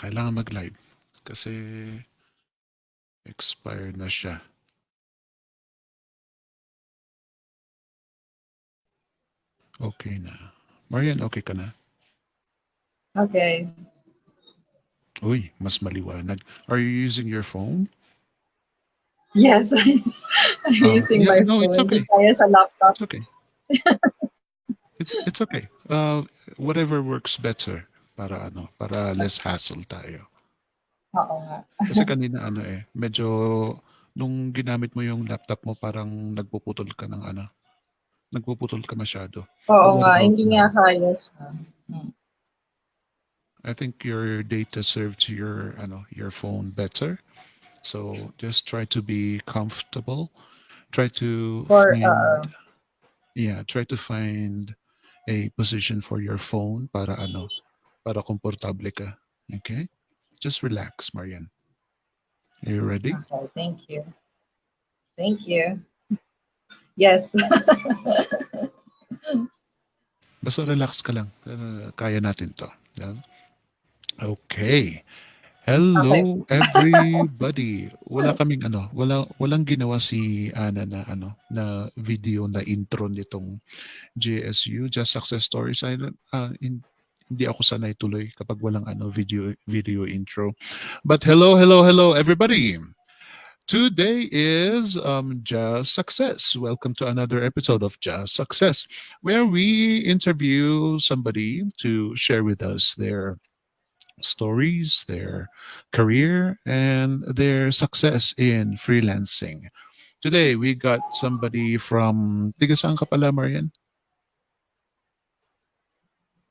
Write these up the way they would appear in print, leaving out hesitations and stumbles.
kailangan mag-live kasi expired na siya. Okay na. Marian, okay ka na? Okay. Uy, mas maliwanag. Are you using your phone? Yes, I'm using Yeah, my no, it's phone. Di okay. kaya sa laptop. It's okay. It's okay. Whatever works better para less hassle tayo. Oo nga. Kasi kanina medyo nung ginamit mo yung laptop mo parang nagpuputol ka masyado. Oo But what nga, about hindi nga now? kaya siya. Hmm. I think your data served your phone better. So just try to be comfortable. Try to For, find try to find a position for your phone para komportable ka. Okay? Just relax, Marian. Are you ready? okay, thank you. Thank you. Yes. Basta relax ka lang. Kaya natin to. Yeah? Okay. Okay. Hello everybody. Walang ginawa si Ana na na video na intro nitong JSU, Just Success Stories. Hindi ako sanay tuloy kapag walang video intro. But hello everybody. Today is Just Success. Welcome to another episode of Just Success, where we interview somebody to share with us their stories, their career, and their success in freelancing. Today, we got somebody from Tiga saan ka pala, Marian?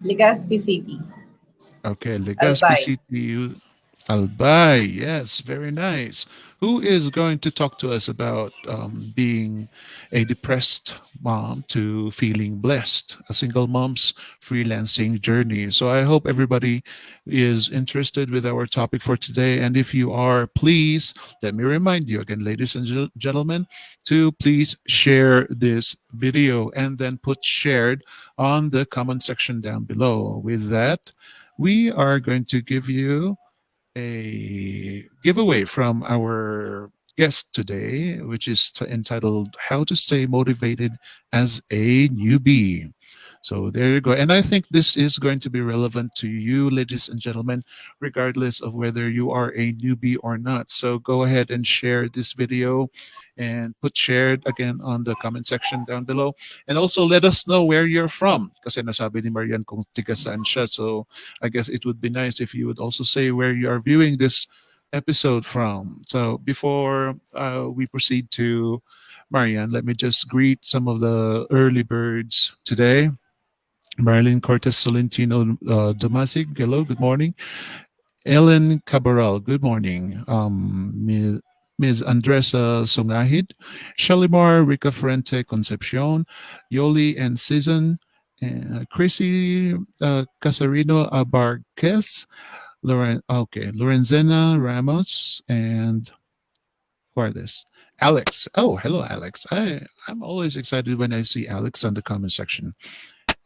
Legazpi City. Okay, Legazpi Albay. City, Albay. Yes, very nice. Who is going to talk to us about being a depressed mom to feeling blessed, a single mom's freelancing journey? So I hope everybody is interested with our topic for today. And if you are, please let me remind you again, ladies and gentlemen, to please share this video and then put shared on the comment section down below. With that, we are going to give you a giveaway from our guest today, which is entitled How to Stay Motivated as a Newbie. So there you go. And I think this is going to be relevant to you, ladies and gentlemen, regardless of whether you are a newbie or not. So go ahead and share this video and put shared again on the comment section down below. And also let us know where you're from. Kasi nasabi ni Marian kung tiga saan siya. So I guess it would be nice if you would also say where you are viewing this episode from. So before we proceed to Marian, let me just greet some of the early birds today. Marilyn Cortez Solentino Domasig, hello, good morning. Ellen Cabral, good morning. Ms. Andresa Sungahid, Shalimar Rica Frente Concepcion, Yoli and Season, Chrissy Casarino Abarquez, Lorenzena Ramos, and who are this? Alex. Oh, hello, Alex. I'm always excited when I see Alex on the comment section.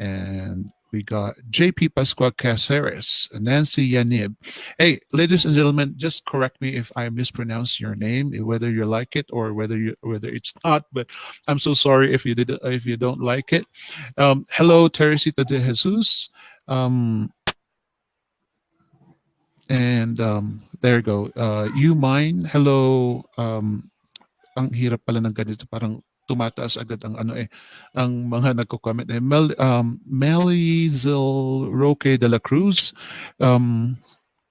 And we got JP Pascua Caceres, Nancy Yanib. Hey, ladies and gentlemen, just correct me if I mispronounce your name, whether you like it or whether it's not. But I'm so sorry if you don't like it. Hello, Teresita de Jesus. Um, and there you go. You mine. Hello. Ang hirap pala ng ganito, parang tumataas agad ang ang mga nagko-comment. Melizil Roque de la Cruz, um,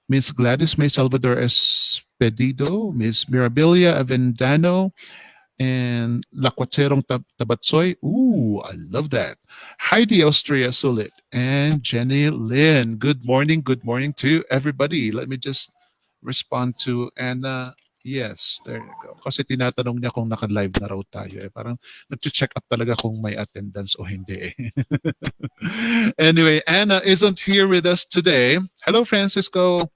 Miss Gladys May Salvador Espedido, Miss Mirabilia Avendano, and Lacuaterong Tabatsoy. Ooh, I love that. Heidi Austria Sulit and Jenny Lynn. Good morning to everybody. Let me just respond to Anna. Yes, there you go. Kasi tinatanong niya kung naka-live na raw tayo. Parang nag-check up talaga kung may attendance o hindi. Anyway, Anna isn't here with us today. Hello, Francisco.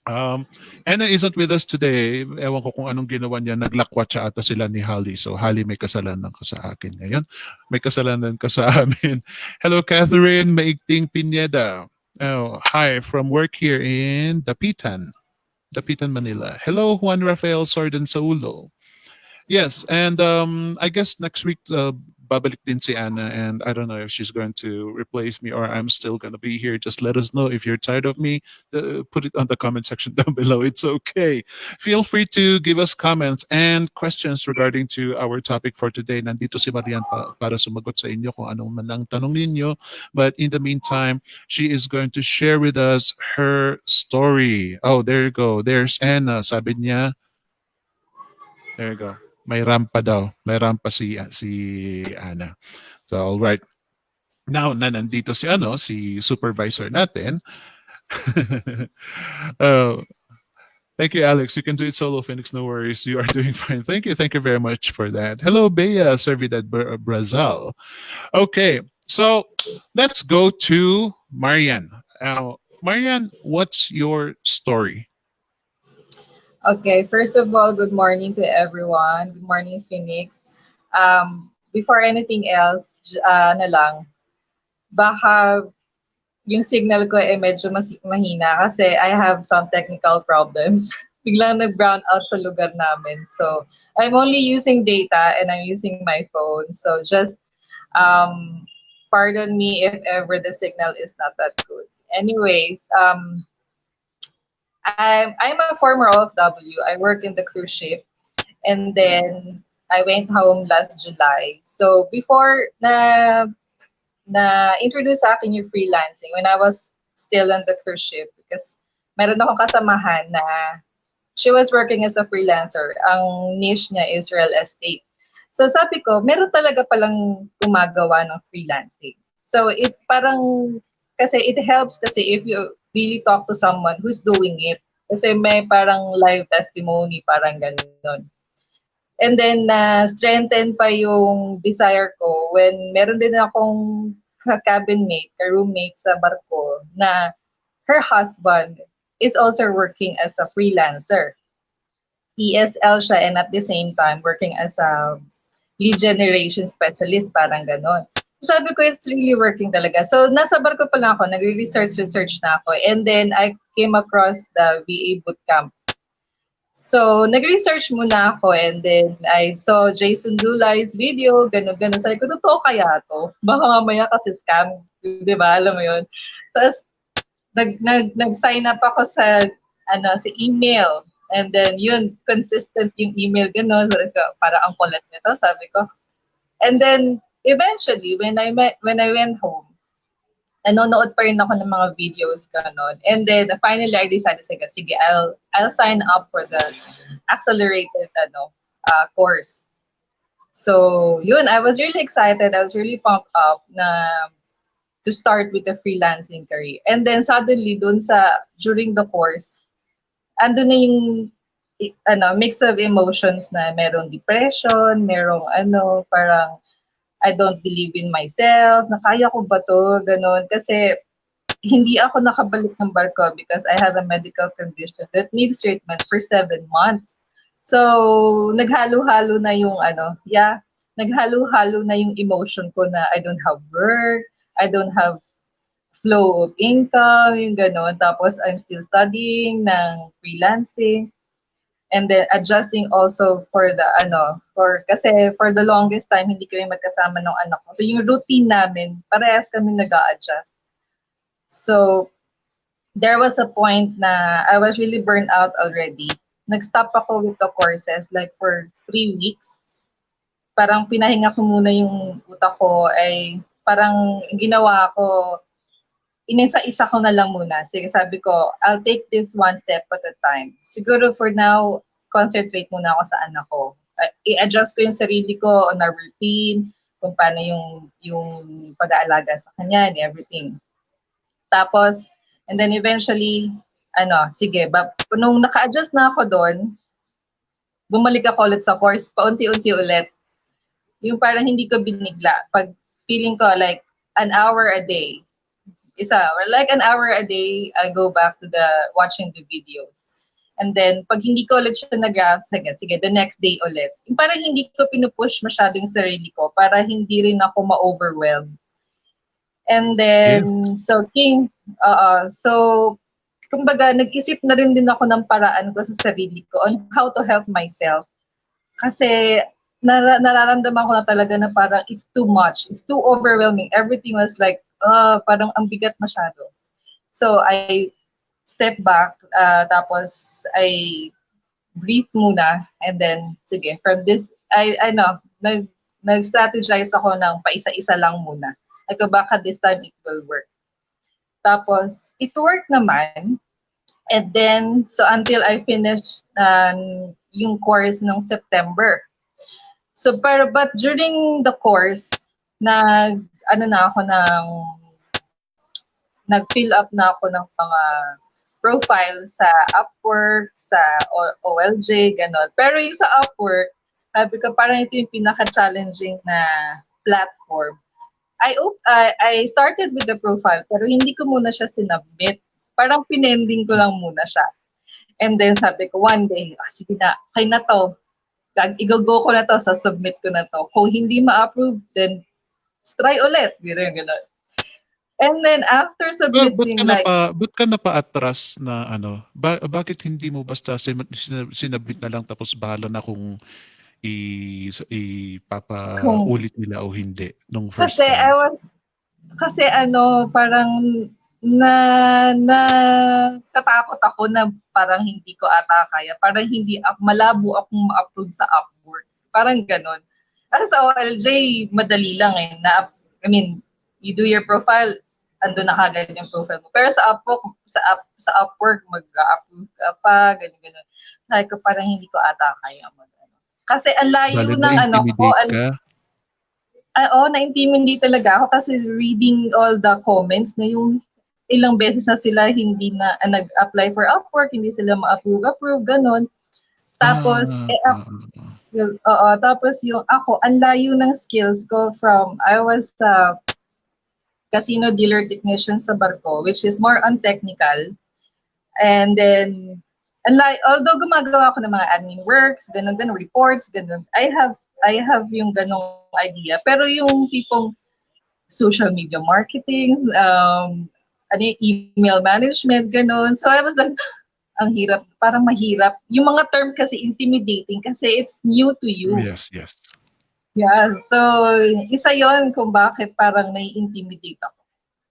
Um, Anna isn't with us today. Ewan ko kung anong ginawa niya. Naglakwatsa ata sila ni Holly. So, Holly, may kasalanan ka sa akin ngayon. May kasalanan ka sa amin. Hello, Catherine Maigting Pineda. Oh, hi from work here in Dapitan, Manila. Hello, Juan Rafael Sorden Saulo. Yes, and I guess next week babalik din si Anna, and I don't know if she's going to replace me or I'm still going to be here. Just let us know if you're tired of me. Put it on the comment section down below. It's okay. Feel free to give us comments and questions regarding to our topic for today. Nandito si Marian para sumagot sa inyo kung anong man ang tanong ninyo. But in the meantime, she is going to share with us her story. Oh, there you go. There's Anna. Sabi niya, there you go. May rampa daw. May rampa si Ana. So, all right. Now na nandito si si supervisor natin. uh, thank you, Alex. You can do it solo, Phoenix. No worries. You are doing fine. Thank you. Thank you very much for that. Hello, Bea Servidad Brazil. Okay, so let's go to Marian. Marian, what's your story? Okay, first of all, good morning to everyone. Good morning, Phoenix. Before anything else, ano lang, baka yung signal ko medyo mahina kasi I have some technical problems. Biglang nag-brown out sa lugar namin. So, I'm only using data and I'm using my phone. So, just um, pardon me if ever the signal is not that good. Anyways, I'm a former OFW. I work in the cruise ship, and then I went home last July. So before na introduce sa akin yung freelancing when I was still on the cruise ship because meron akong kasamahan na she was working as a freelancer. Ang niche niya is real estate. So sabi ko, meron talaga palang gumagawa ng freelancing. So it parang kasi it helps kasi if you really talk to someone who's doing it. Kasi may parang live testimony, parang ganun. And then, strengthen pa yung desire ko when meron din akong cabin mate, roommate sa barko na her husband is also working as a freelancer. ESL siya and at the same time working as a lead generation specialist, parang ganon. So sabi ko, it's really working talaga. So nasa barko pa lang ako, nagre-research na ako. And then I came across the VA bootcamp. So, nag-research muna ako and then I saw Jason Dulai's video, gano'n-gano'n. Sabi ko, totoo kaya to? Baka mamaya kasi scam, di ba? Alam mo yun? Tapos, nag-sign up ako sa, sa email. And then, yun, consistent yung email, gano'n. Sabi ko, para ang kulit nito, sabi ko. And then, eventually, when I went home, nanonood pa rin ako ng mga videos ganon. And then finally I decided sige, I'll sign up for the accelerated course. So, yun, I was really excited. I was really pumped up na to start with the freelancing career. And then suddenly during the course, andun na yung mix of emotions na merong depression, merong parang I don't believe in myself, na kaya ko ba to, ganon. Kasi hindi ako nakabalik ng barko because I have a medical condition that needs treatment for 7 months. So, naghalo-halo na yung naghalo-halo na yung emotion ko na I don't have work, I don't have flow of income, yung ganon. Tapos, I'm still studying ng freelancing. And then adjusting also for the kasi for the longest time hindi kami magkasama ng anak ko. So yung routine namin, parehas kami nag-a-adjust. So there was a point na I was really burnt out already. Nag-stop ako with the courses like for 3 weeks. Parang pinahinga ko muna yung utak ko ay parang ginawa ko inisa-isa ko na lang muna. Sige, sabi ko, I'll take this one step at a time. Siguro for now, concentrate muna ako sa anak ko. I-adjust ko yung sarili ko on a routine, kung paano yung pag-aalaga sa kanya and everything. Tapos, and then eventually, sige, nung naka-adjust na ako doon, bumalik ako ulit sa course, paunti-unti ulit. Yung parang hindi ko binigla. Pag feeling ko like an hour a day, like an hour a day, I go back to watching the videos. And then, pag hindi ko ulit siya sige, the next day ulit. Yung parang hindi ko pinupush masyado yung sarili ko para hindi rin ako ma-overwhelm. And Yeah. then, so So, kumbaga nag-isip na rin din ako ng paraan ko sa sarili ko on how to help myself. Kasi nararamdaman ko na talaga na parang it's too much, it's too overwhelming. Everything was like, parang ang bigat masyado. So, I step back, tapos I breathe muna, and then, sige, from this, nag-strategize ako ng paisa-isa lang muna. Like, baka this time it will work. Tapos, it worked naman. And then, so until I finished yung course ng September. So, but during the course, ano na ako nag-fill up na ako ng mga profile sa Upwork, sa OLJ, gano'n. Pero yung sa Upwork, sabi ko parang ito yung pinaka-challenging na platform. I started with the profile, pero hindi ko muna siya sinubmit. Parang pinending ko lang muna siya. And then sabi ko, one day, sige na, kaya na to. Igogo ko na to, submit ko na to. Kung hindi ma-approve, then try ulit. Gano'n. And then after submitting, like, Ba't ka napa-atras na ano? Bakit hindi mo basta sinabit na lang tapos bahala na kung kung, ipapaulit nila o hindi nung kasi first time? kasi ano, parang na natatakot ako na parang hindi ko ata kaya. Parang hindi malabo akong ma-approve sa Upwork. Parang gano'n. Kasi sa OLJ, madali lang eh. I mean, you do your profile, ando na kagad yung profile mo. Pero sa Upwork, sa Upwork, mag-approve ka pa, gano'n. Sabi ko, parang hindi ko ata kaya mag-ano. Kasi ang layo Bale ng ano ko, na-intimidate ka? oo, na-intimidate talaga ako kasi reading all the comments na yung ilang beses na sila hindi na nag-apply for Upwork, hindi sila ma-approve, ganun. Tapos, Ah, oo, tapos yung ako, ang layo ng skills ko from, I was a casino dealer technician sa barko, which is more on technical. And then, although gumagawa ako ng mga admin works, ganun, reports, ganun, I have yung ganong idea. Pero yung tipong social media marketing, email management, ganun. So I was like, ang hirap, parang mahirap. Yung mga term kasi intimidating kasi it's new to you. yes, yes. Yeah, so isa yon kung bakit parang nai-intimidate ako.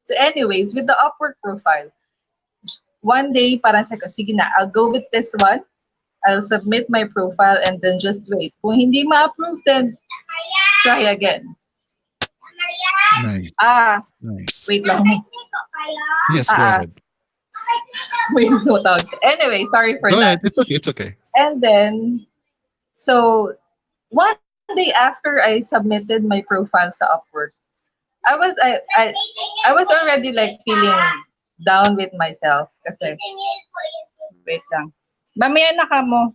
So anyways, with the Upwork profile, one day parang sabi ko, sige na, I'll go with this one. I'll submit my profile and then just wait. Kung hindi ma-approve, then try again. Nice, Ah, nice. wait lang. Yes, go Ah, ahead. wait, no tawag. Anyway, sorry for Go that. ahead. It's okay, it's okay. And then, so, one day after I submitted my profile sa Upwork, I was I was already like feeling down with myself kasi wait lang. Mamaya na ka mo.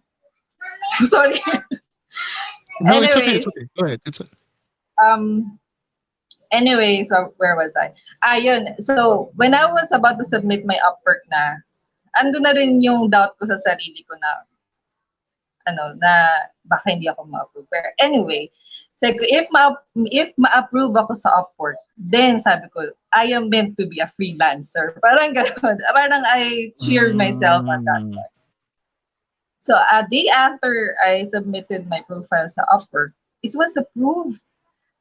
Sorry. No, it's okay, it's Anyways, okay. Go ahead. um so where was I? Yun. So, when I was about to submit my Upwork na, ando na rin yung doubt ko sa sarili ko na baka hindi ako ma-approve. Pero anyway, sabi ko, if ma-approve ako sa Upwork, then sabi ko, I am meant to be a freelancer. Parang gano'n. Parang I cheered myself at that Mm, point. So, a day after I submitted my profile sa Upwork, it was approved.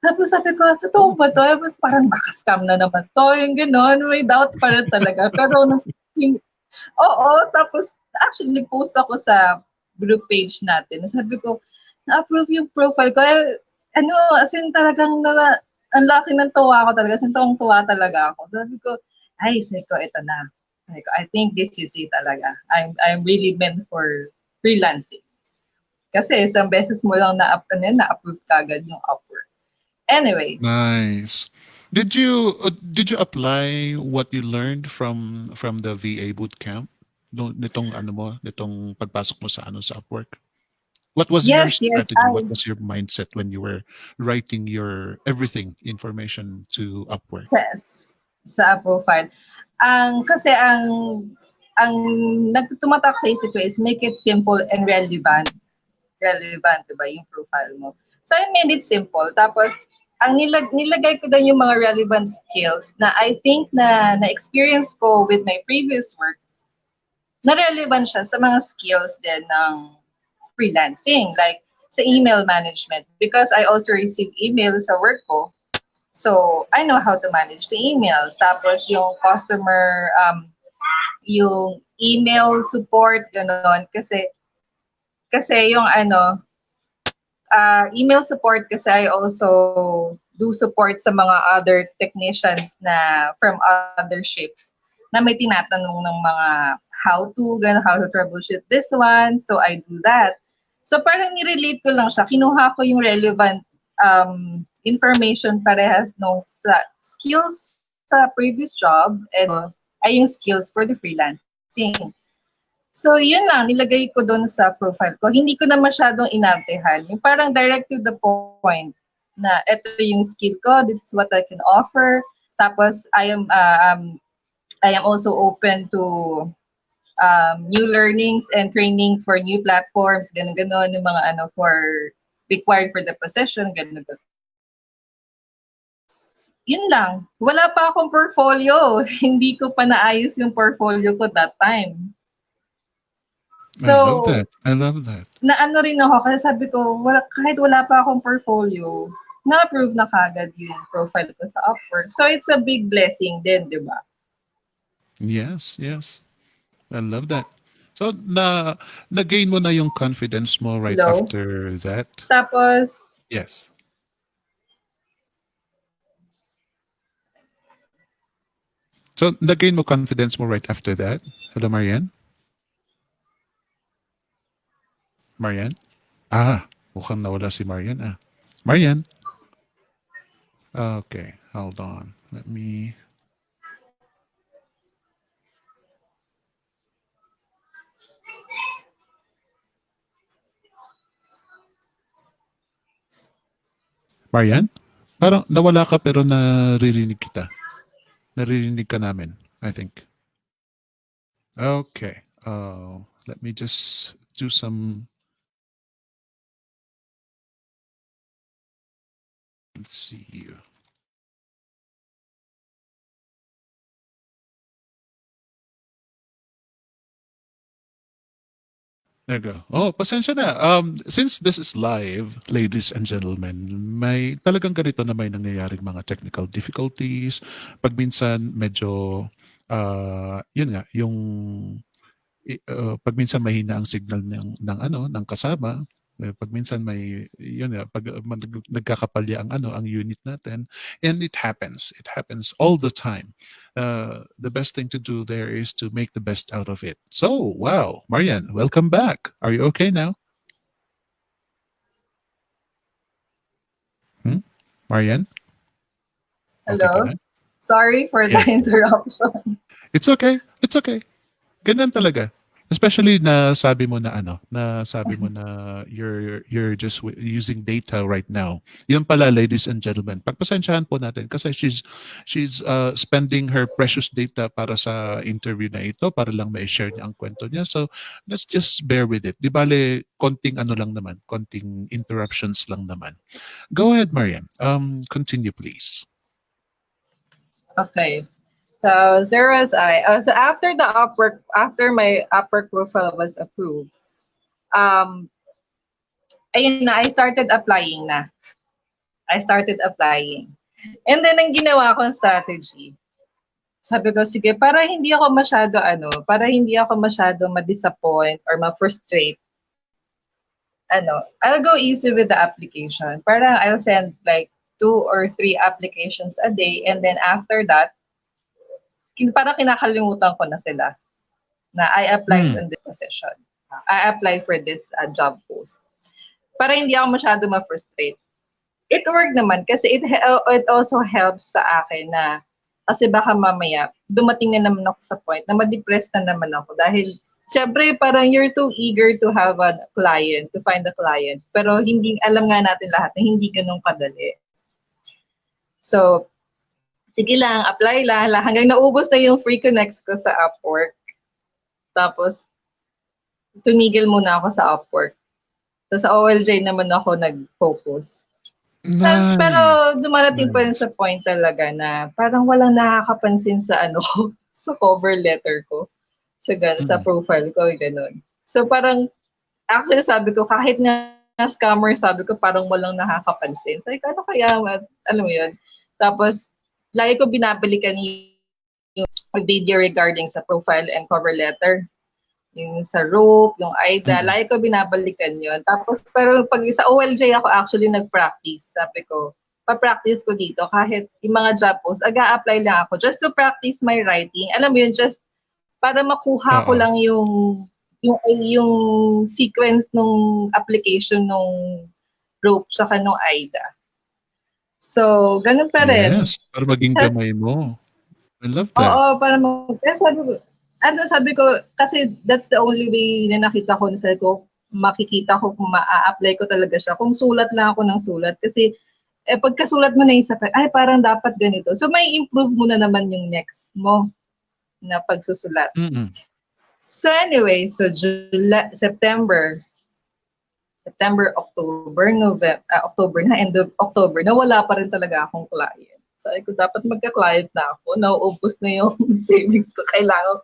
Tapos sabi ko, totoo ba to? Tapos parang baka scam na naman to. Yung gano'n, may doubt pa rin talaga. Pero, oo, tapos actually nag-post ako sa group page natin. Sabi ko, na-approve yung profile ko. Ano, as in talagang ang laki ng tuwa ko talaga. As in tuwa talaga ako. Sabi ko, ito na. Sabi ko, I think this is it talaga. I'm really meant for freelancing. Kasi isang beses mo lang na-approve kagad yung Upwork. Anyway, nice. Did you apply what you learned from the VA boot camp? Nitong ano mo, nitong pagpasok mo sa ano sa Upwork? What was your yes, strategy? What was your mindset when you were writing your everything information to Upwork? sa, sa profile. Kasi ang nagtutumatak sa isip ko is make it simple and relevant. Relevant, 'di ba, yung profile mo. So I made it simple. Tapos nilagay ko doon yung mga relevant skills na I think na na-experience ko with my previous work na relevant siya sa mga skills din ng freelancing. Like sa email management because I also receive email sa work ko. So, I know how to manage the emails. Tapos yung customer, yung email support, gano'n. Kasi yung email support kasi I also do support sa mga other technicians na from other ships na may tinatanong ng mga how to troubleshoot this one. So I do that. So parang nirelate ko lang siya. Kinuha ko yung relevant information parehas nung sa skills sa previous job and ay yung skills for the freelancing. So, yun lang, nilagay ko doon sa profile ko. Hindi ko na masyadong inaltehan. Yung parang direct to the point na ito yung skill ko, this is what I can offer. Tapos, I am also open to new learnings and trainings for new platforms, gano'n-gano'n, yung mga for required for the position, gano'n-gano'n. Tapos, yun lang. Wala pa akong portfolio. Hindi ko pa naayos yung portfolio ko that time. I love that. So, I love that. naano rin ako kasi sabi ko, kahit wala pa akong portfolio, na-approve na kagad yung profile ko sa Upwork. So, it's a big blessing din, di ba? Yes, yes. I love that. So na-gain mo na yung confidence mo right Hello? after that? Tapos, Yes. So na-gain mo confidence mo right after that? Hello, Marian? Marian? Ah, mukhang nawala si Marian ah. Marian? Okay, hold on. Let me... Marian? Parang nawala ka pero naririnig kita. Naririnig ka namin, I think. Okay. Let me just do some... Let's see you. There you go. Oh, pasensya na. Since this is live, ladies and gentlemen, may talagang ganito na may nangyayaring mga technical difficulties. Pag minsan medyo, yun nga, yung pag minsan mahina ang signal ng ano ng kasama, pag minsan may yun nga pag nagkakapalya ang ano ang unit natin, and it happens all the time. The best thing to do there is to make the best out of it. So wow, Marian, welcome back. Are you okay now? Hmm? Marian, okay ka hello? na? Sorry for the Yeah, interruption. it's okay, it's okay. Ganun talaga. Especially na sabi mo na ano, na sabi mo na you're just using data right now. Yun pala, ladies and gentlemen. Pagpasensyahan po natin kasi she's spending her precious data para sa interview na ito para lang ma-share niya ang kwento niya. So let's just bear with it. Di bale, konting ano lang naman, konting interruptions lang naman. Go ahead, Mariam. Continue please. Okay. So, there was so after after my Upwork profile was approved, um, ayun na, I started applying na. I started applying. And then, ang ginawa kong strategy, sabi ko, sige, para hindi ako masyado ma-disappoint or ma-frustrate, I'll go easy with the application. Parang I'll send like 2 or 3 applications a day and then after that, parang kinakalimutan ko na sila na I applied Hmm. on this position. I applied for this job post. Para hindi ako masyado ma-frustrate. It worked naman kasi it also helps sa akin na kasi baka mamaya dumating na naman ako sa point na ma-depressed na naman ako dahil syempre parang you're too eager to have a client, to find a client. Pero hindi alam nga natin lahat na hindi ganun kadali. So, sige lang, apply lang hanggang naubos na yung free connects ko sa Upwork. Tapos, tumigil muna ako sa Upwork. So, sa OLJ naman ako nag-focus. Pero Nice. dumarating pa yun Nice. sa point talaga na parang walang nakakapansin sa ano ko, sa cover letter ko, sa Mm. profile ko, gano'n. So parang actually sabi ko kahit nga scammer, sabi ko parang walang nakakapansin. Sabi ko, ano kaya, alam mo yun? Tapos, lagi ko binabalikan yung video regarding sa profile and cover letter. Yung sa rope, yung AIDA, Mm. lagi ko binabalikan yun. Tapos, pero pag sa OLJ ako actually nag-practice. Sabi ko, pa-practice ko dito kahit yung mga job posts, aga-apply lang ako just to practice my writing. Alam mo yun, just para makuha ko Oo. lang yung sequence nung application nung rope saka nung AIDA. So, ganun pa rin. Yes, para maging gamay mo. I love that. Oo, para kaya sabi ko, kasi that's the only way na nakita ko na sabi ko, makikita ko kung maa-apply ko talaga siya. Kung sulat lang ako ng sulat. Kasi, pagkasulat mo na yung sa, ay, parang dapat ganito. So, may improve mo na naman yung next mo na pagsusulat. Mm. So, anyway, so September, October na, end of October na wala pa rin talaga akong client. Sabi ko, dapat magka-client na ako. Nauubos na yung savings ko. Kailangan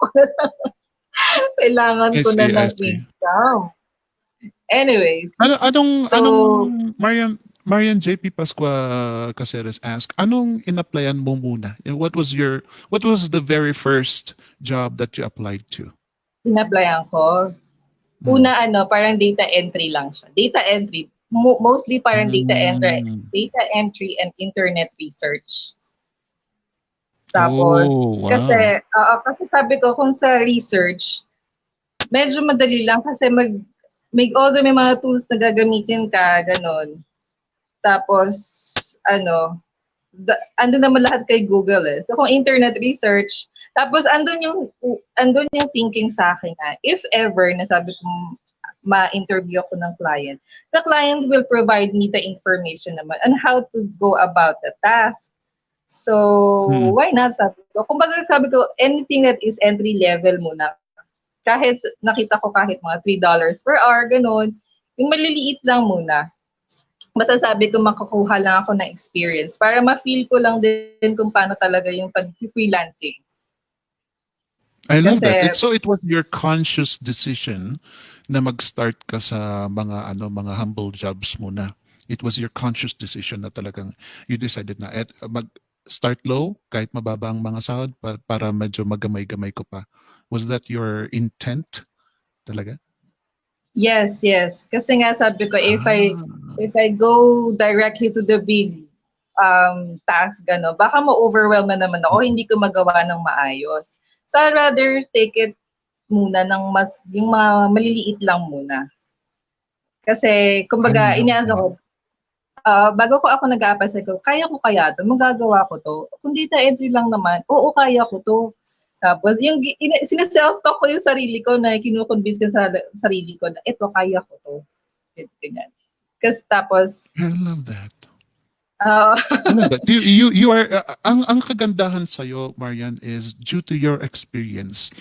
I ko na see, I ng see. income. Anyways, Anong so, Marian JP Pascua Caceres ask, anong in-applyan mo muna? What was the very first job that you applied to? in-applyan ko. Mm. Una, parang data entry lang siya. Data entry. Mostly parang Mm. data entry and internet research. Tapos, Oh, kasi, wow. kasi sabi ko, kung sa research, medyo madali lang kasi although may mga tools na gagamitin ka, ganon. Tapos, andun naman lahat kay Google eh. So, kung internet research, tapos andun yung thinking sa akin na, if ever, nasabi ko, ma-interview ako ng client, the client will provide me the information naman on how to go about the task. So, Mm. why not? Sabi ko, anything that is entry level muna. Kahit nakita ko kahit mga $3 per hour, ganun. Yung maliliit lang muna. Basta sabi ko makakuha lang ako ng experience para ma-feel ko lang din kung paano talaga yung pag-freelancing. I love that. Kasi, It was your conscious decision na mag-start ka sa mga humble jobs muna. It was your conscious decision na talagang you decided na mag-start low kahit mababa ang mga sahod para medyo magamay-gamay ko pa. Was that your intent talaga? yes, yes. Kasi nga sabi ko, Ah. if I go directly to the big task, baka ma-overwhelm na naman ako, Mm. hindi ko magawa ng maayos. So, I'd rather take it muna yung mga maliliit lang muna. Kasi, I kumbaga, love that. bago ako nag-a-apply, sabi ko, kaya ko kaya 'to, magagawa ko 'to. Kung data entry lang naman, oo, kaya ko 'to. Tapos yung sine-self-talk ko yung sarili ko na kino-convince ko sa sarili ko na, "Eto, kaya ko 'to." Ganyan. Tapos, I love that. oo. I love that. You are ang kagandahan sa Marian, is due to your experience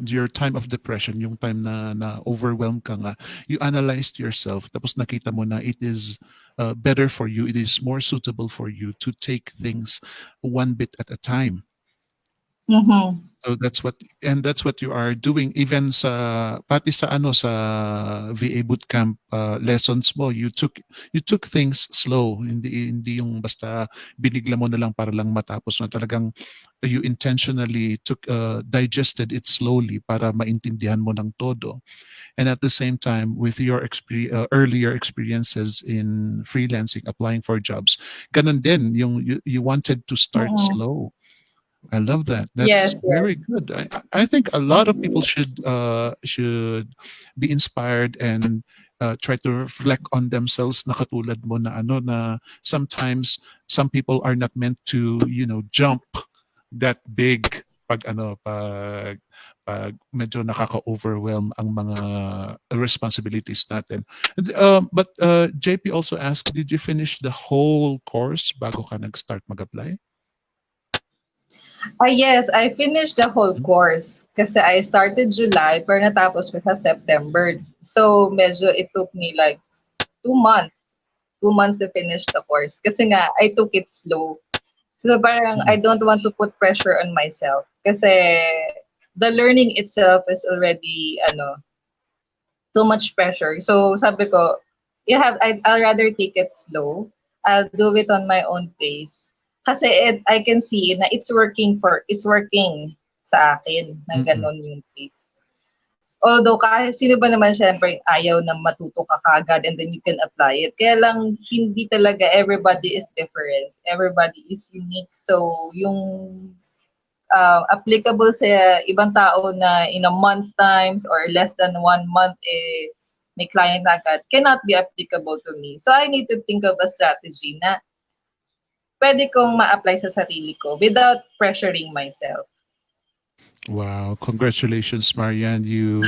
your time of depression, yung time na overwhelmed ka nga, you analyzed yourself tapos nakita mo na it is better for you, it is more suitable for you to take things one bit at a time. Mhm. So that's what you are doing even sa pati sa sa VA bootcamp lessons mo, you took things slow, hindi yung basta binigla mo na lang para lang matapos, na talagang you intentionally digested it slowly para maintindihan mo ng todo. And at the same time, with your earlier experiences in freelancing, applying for jobs, ganun din yung you wanted to start Mm. slow. I love that. That's Yes, very yes. good. I think a lot of people should be inspired and try to reflect on themselves. Na katulad mo na na sometimes some people are not meant to jump that big pag medyo nakaka-overwhelm ang mga responsibilities natin. But JP also asked, did you finish the whole course bago ka nag-start mag-apply? Yes, I finished the whole course kasi I started July pero natapos ko sa September. So, medyo it took me like 2 months 2 months to finish the course. Kasi nga, I took it slow. So parang I Mm. don't want to put pressure on myself. Kasi the learning itself is already, too much pressure. So sabi ko, I'll rather take it slow. I'll do it on my own pace. Kasi I can see na it's working sa akin na Mm-mm. ganun yung pace. Although kahit sino ba naman siyempre ayaw na matuto ka kagad and then you can apply it. Kaya lang hindi talaga everybody is different. Everybody is unique. So yung applicable sa ibang tao na in a month times or less than 1 month, may client na agad, cannot be applicable to me. So I need to think of a strategy na pwede kong ma-apply sa sarili ko without pressuring myself. Wow, congratulations, Marian. You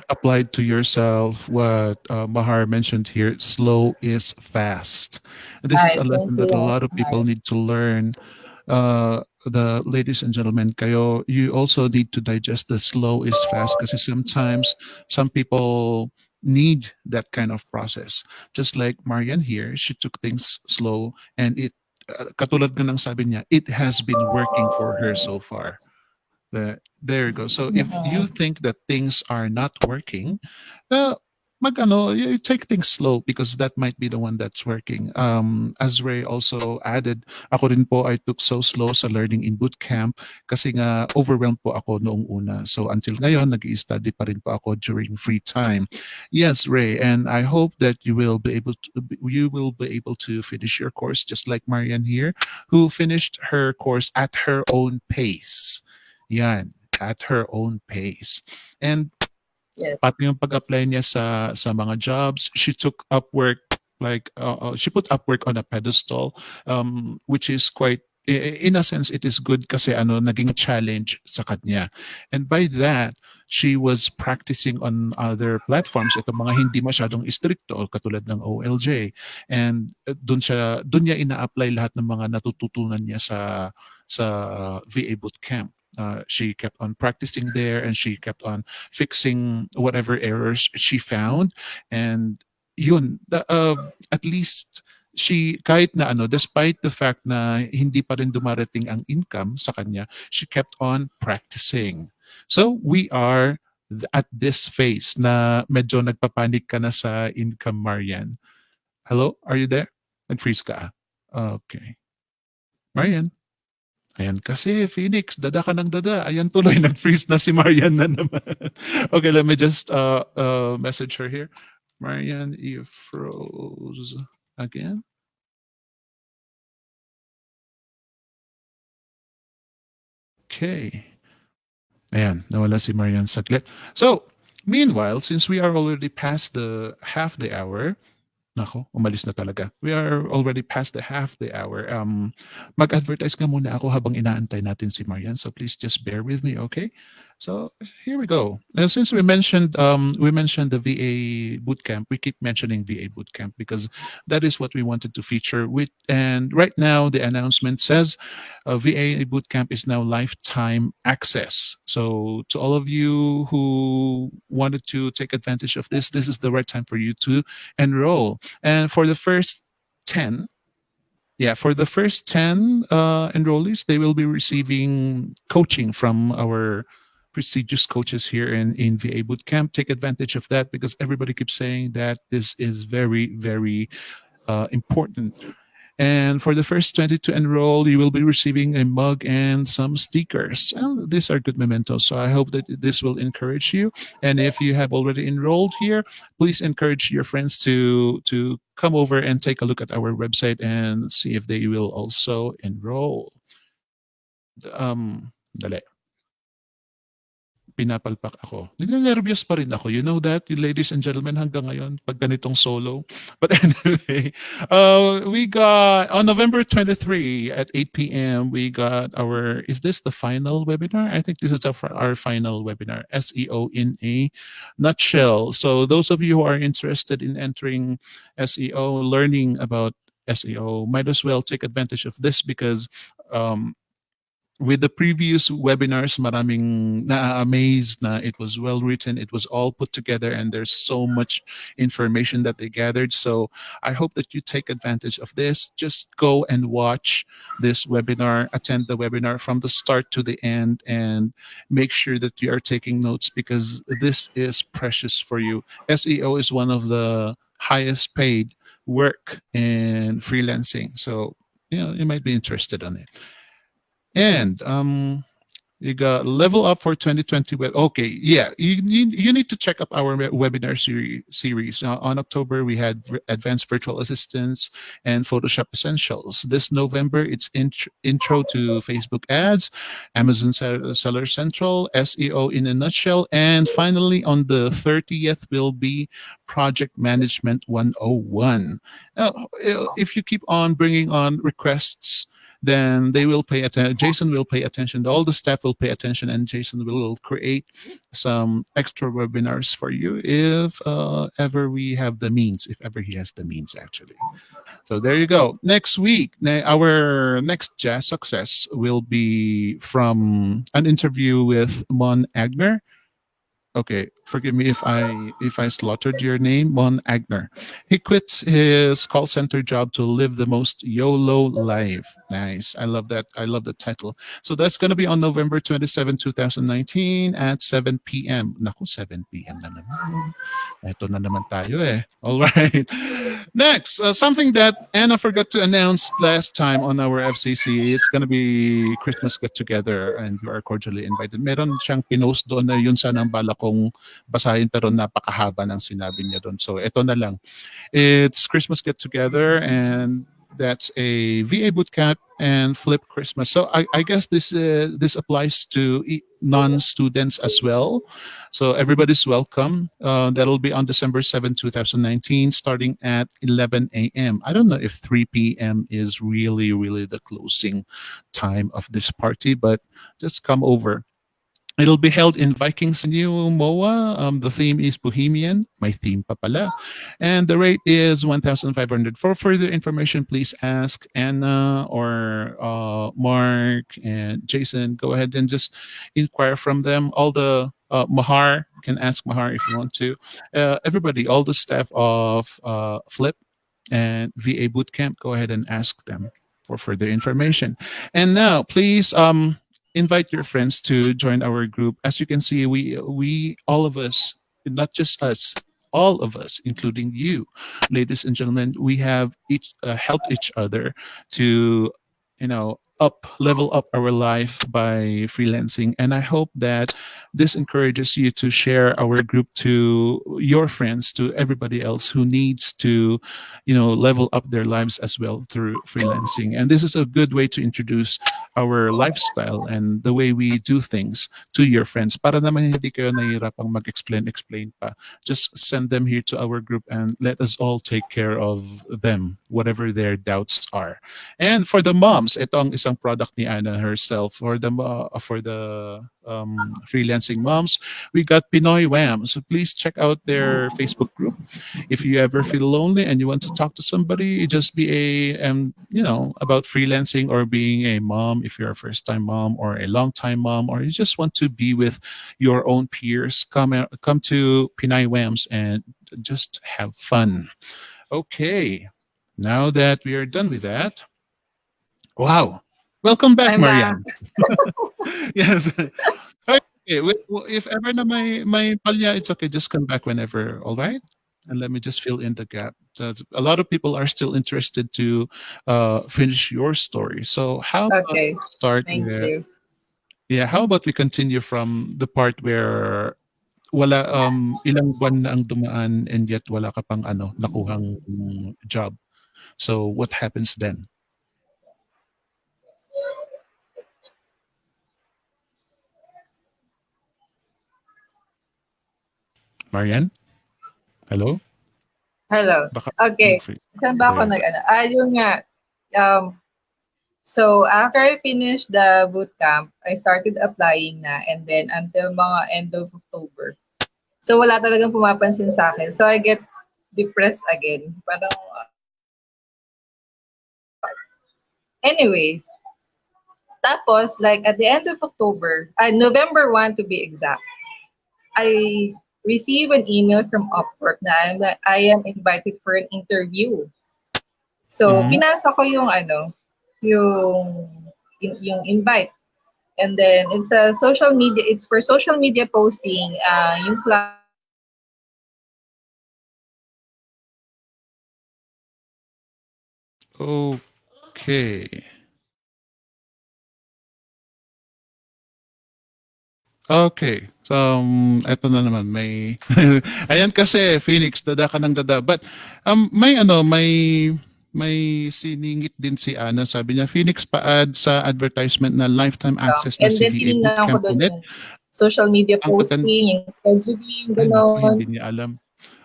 applied to yourself what Mahar mentioned here, slow is fast. And this is Ay, a thank lesson that a you. lot of people need to learn. The ladies and gentlemen, kayo, you also need to digest the slow is fast because sometimes some people need that kind of process. Just like Marian here, she took things slow and katulad nga ng sabi niya, it has been working for her so far. There you go. So if you Mm-mm. think that things are not working, uh, you take things slow because that might be the one that's working. As Ray also added, ako rin po I took so slow sa learning in boot camp kasi nga overwhelmed po ako noong una. So until ngayon, nag-i-study pa rin po ako during free time. Yes, Ray, and I hope that you will be able to finish your course just like Marian here, who finished her course at her own pace. Yan, at her own pace. And Yes. pati yung pag-apply niya sa mga jobs, she took Upwork like she put Upwork on a pedestal, which is quite in a sense it is good kasi naging challenge sa kanya. And by that, she was practicing on other platforms, ito mga hindi masyadong istrikto katulad ng OLJ. And doon niya ina-apply lahat ng mga natututunan niya sa VA bootcamp. She kept on practicing there and she kept on fixing whatever errors she found. And at least she kahit na despite the fact na hindi pa rin dumarating ang income sa kanya, she kept on practicing. So we are at this phase na medyo nagpapanik ka na sa income, Marian. Hello, are you there? Nag-freeze ka. Okay. Marian. Ayan kasi, Phoenix, dada ka ng dada. Ayan tuloy, nag-freeze na si Marian na naman. Okay, let me just message her here. Marian, you froze again. Okay. Ayan, nawala si Marian saglit. So, meanwhile, since we are already past the half the hour, nako, umalis na talaga. We are already past the half the hour. Mag-advertise nga muna ako habang inaantay natin si Marian. So please just bear with me, okay? So here we go. Since we mentioned the VA bootcamp, we keep mentioning VA bootcamp because that is what we wanted to feature with. And right now, the announcement says VA bootcamp is now lifetime access. So to all of you who wanted to take advantage of this is the right time for you to enroll. And for the first 10, yeah, for the first 10 enrollees, they will be receiving coaching from our prestigious coaches here in VA Bootcamp. Take advantage of that because everybody keeps saying that this is very, very important. And for the first 20 to enroll, you will be receiving a mug and some stickers. And these are good mementos. So I hope that this will encourage you. And if you have already enrolled here, please encourage your friends to come over and take a look at our website and see if they will also enroll. Dali. Pinapalpak ako. Ninenervyos pa rin ako. You know that, you ladies and gentlemen, hanggang ngayon, pag ganitong solo. But anyway, we got, on November 23 at 8 p.m., we got is this the final webinar? I think this is our final webinar, SEO in a nutshell. So those of you who are interested in entering SEO, learning about SEO, might as well take advantage of this because um, with the previous webinars, maraming na-amaze na it was well written, it was all put together, and there's so much information that they gathered. So I hope that you take advantage of this. Just go and watch this webinar, attend the webinar from the start to the end, and make sure that you are taking notes because this is precious for you. SEO is one of the highest paid work in freelancing. So, you might be interested on it. And you got level up for 2020 okay, yeah, you need to check up our webinar series. On October we had advanced virtual assistants and Photoshop essentials. This November it's intro to Facebook ads, Amazon seller central, SEO in a nutshell, and finally on the 30th will be project management 101. Now, if you keep on bringing on requests, then they will pay attention. Jason will pay attention. All the staff will pay attention, and Jason will create some extra webinars for you if ever we have the means, if ever he has the means, actually. So there you go. Next week, our next jazz success will be from an interview with Mon Agner. Okay, forgive me if I slaughtered your name, Mon Agner. He quits his call center job to live the most YOLO life. Nice. I love that. I love the title. So that's going to be on November 27, 2019 at 7 p.m. Naku, 7 p.m. na naman. Eto na naman tayo eh. All right. Next, something that Anna forgot to announce last time on our FCC, it's gonna be Christmas get together and you are cordially invited. Meron siyang pinost doon na yun sana ang bala kong basahin pero napakahaba ng sinabi niya doon. So ito na lang. It's Christmas get together, and that's a VA bootcamp and flip Christmas. So I guess this applies to non-students as well. So everybody's welcome. That'll be on December 7, 2019, starting at 11 a.m. I don't know if 3 p.m. is really the closing time of this party, but just come over. It'll be held in Vikings New MOA. The theme is Bohemian. My theme pa pala. And the rate is 1,500. For further information, please ask Anna or Mark and Jason. Go ahead and just inquire from them. All the Mahar, you can ask Mahar if you want to. Everybody, all the staff of Flip and VA Bootcamp, go ahead and ask them for further information. And now, please invite your friends to join our group. As you can see, we all of us, not just us, all of us, including you, ladies and gentlemen, we have each helped each other to, up level up our life by freelancing. And I hope that this encourages you to share our group to your friends, to everybody else who needs to, level up their lives as well through freelancing. And this is a good way to introduce our lifestyle and the way we do things to your friends. Para naman hindi kayo nahihirapang mag-explain pa. Just send them here to our group and let us all take care of them, whatever their doubts are. And for the moms, ito ang isang product ni Anna herself. For the freelancing moms, we got Pinoy Wham. So please check out their Facebook group. If you ever feel lonely and you want to talk to somebody, just be about freelancing or being a mom, if you're a first time mom or a long time mom, or you just want to be with your own peers, come to Pinay Whams and just have fun. Okay. Now that we are done with that, wow. Welcome back, I'm back. Marian. Yes. Okay. If ever na may palya, it's okay. Just come back whenever. All right. And let me just fill in the gap. A lot of people are still interested to finish your story. So how about Okay. we start Thank with, you. yeah, how about we continue from the part where ilang buwan na ang dumaan and yet wala ka pang nakuhang job. So what happens then? Marian? Hello? Hello. Baka Okay. nag-free. Saan Okay, ba there ako you go. yun nga. Um, so, after I finished the bootcamp, I started applying na and then until mga end of October. So, wala talagang pumapansin sa akin. So, I get depressed again. Parang, anyways, Tapos, like at the end of October, November 1 to be exact, I received an email from Upwork na I am invited for an interview. So, Mm-hmm. pinasa ko yung yung yung invite. And then it's a social media, it's for social media posting. Yung client is Okay. Okay. So, eto na naman may ayan kasi Phoenix dada ka ng dada. But may may siningit din si Ana. Sabi niya Phoenix pa-add sa advertisement na lifetime access na and then CVA tinignan ko bootcamp doon ulit. yung social media Ang pagan posting, yung scheduling, ay naku, gano'n. hindi niya alam.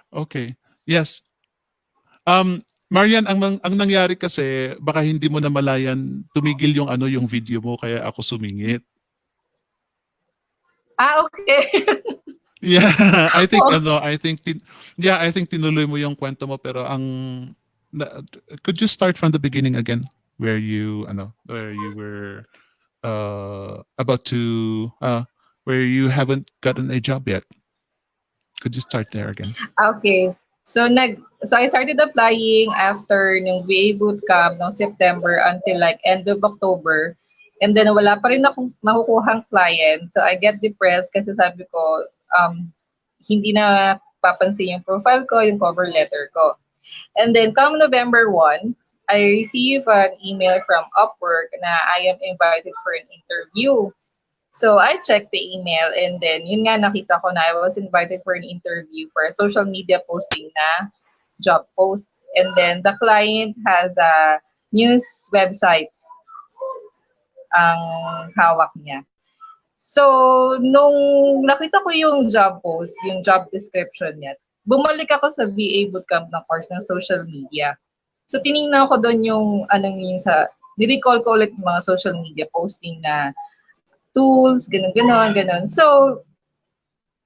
Okay. Yes. Marian, ang nangyari kasi baka hindi mo na malayan tumigil yung yung video mo kaya ako sumingit. Okay. Yeah, I think Oh, yeah, I think tinuloy mo yung kwento mo pero could you start from the beginning again where where you were about to where you haven't gotten a job yet. Could you start there again? okay. So I started applying after ng VA bootcamp ng September until like end of October. And then wala pa rin akong nakukuhang client. So I get depressed kasi sabi ko, hindi na papansin yung profile ko, yung cover letter ko. And then come November 1, I receive an email from Upwork na I am invited for an interview. So I checked the email and then yun nga nakita ko na I was invited for an interview for a social media posting na job post. And then the client has a news website ang hawak niya. So, nung nakita ko yung job post, yung job description niya, bumalik ako sa VA bootcamp ng course ng social media. So, tiningnan ko doon yung yung ni-recall ko ulit yung mga social media posting na tools, ganun, ganun, ganun. So,